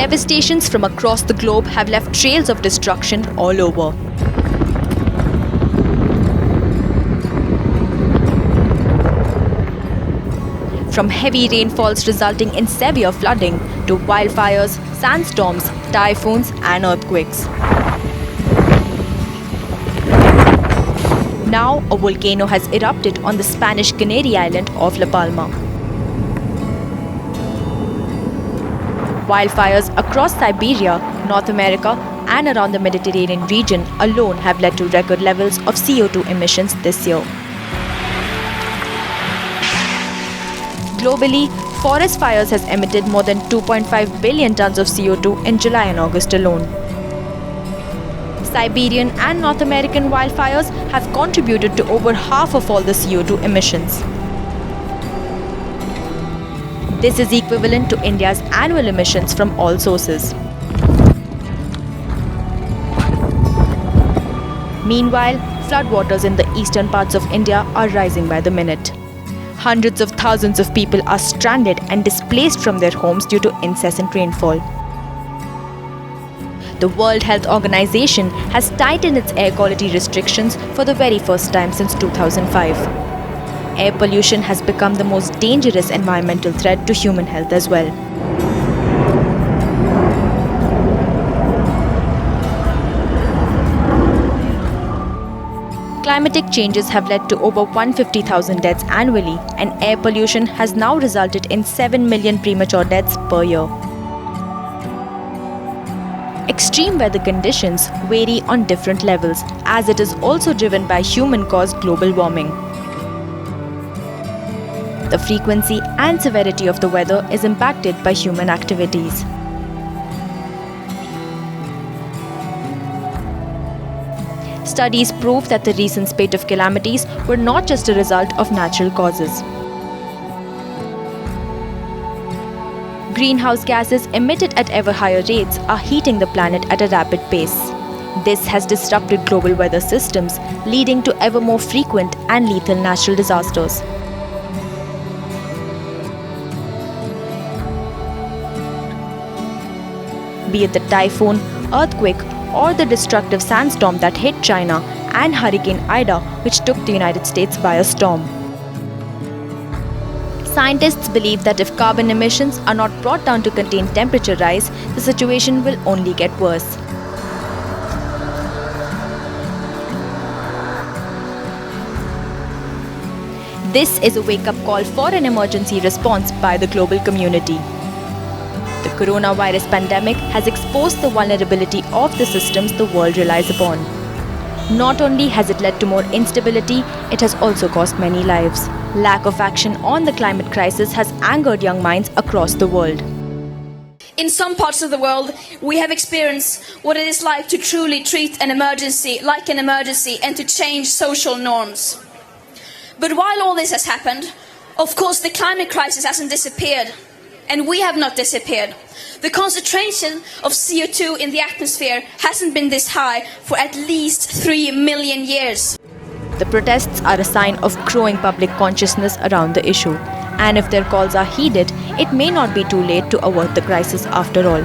Devastations from across the globe have left trails of destruction all over. From heavy rainfalls resulting in severe flooding to wildfires, sandstorms, typhoons and earthquakes. Now, a volcano has erupted on the Spanish Canary island of La Palma. Wildfires across Siberia, North America and around the Mediterranean region alone have led to record levels of CO2 emissions this year. Globally, forest fires has emitted more than 2.5 billion tons of CO2 in July and August alone. Siberian and North American wildfires have contributed to over half of all the CO2 emissions. This is equivalent to India's annual emissions from all sources. Meanwhile, floodwaters in the eastern parts of India are rising by the minute. Hundreds of thousands of people are stranded and displaced from their homes due to incessant rainfall. The World Health Organization has tightened its air quality restrictions for the very first time since 2005. Air pollution has become the most dangerous environmental threat to human health as well. Climatic changes have led to over 150,000 deaths annually, and air pollution has now resulted in 7 million premature deaths per year. Extreme weather conditions vary on different levels, as it is also driven by human-caused global warming. The frequency and severity of the weather is impacted by human activities. Studies prove that the recent spate of calamities were not just a result of natural causes. Greenhouse gases emitted at ever higher rates are heating the planet at a rapid pace. This has disrupted global weather systems, leading to ever more frequent and lethal natural disasters. Be it the typhoon, earthquake, or the destructive sandstorm that hit China, and Hurricane Ida, which took the United States by a storm. Scientists believe that if carbon emissions are not brought down to contain temperature rise, the situation will only get worse. This is a wake-up call for an emergency response by the global community. The coronavirus pandemic has exposed the vulnerability of the systems the world relies upon. Not only has it led to more instability, it has also cost many lives. Lack of action on the climate crisis has angered young minds across the world. In some parts of the world, we have experienced what it is like to truly treat an emergency like an emergency and to change social norms. But while all this has happened, of course the climate crisis hasn't disappeared. And we have not disappeared. The concentration of CO2 in the atmosphere hasn't been this high for at least 3 million years. The protests are a sign of growing public consciousness around the issue. And if their calls are heeded, it may not be too late to avert the crisis after all.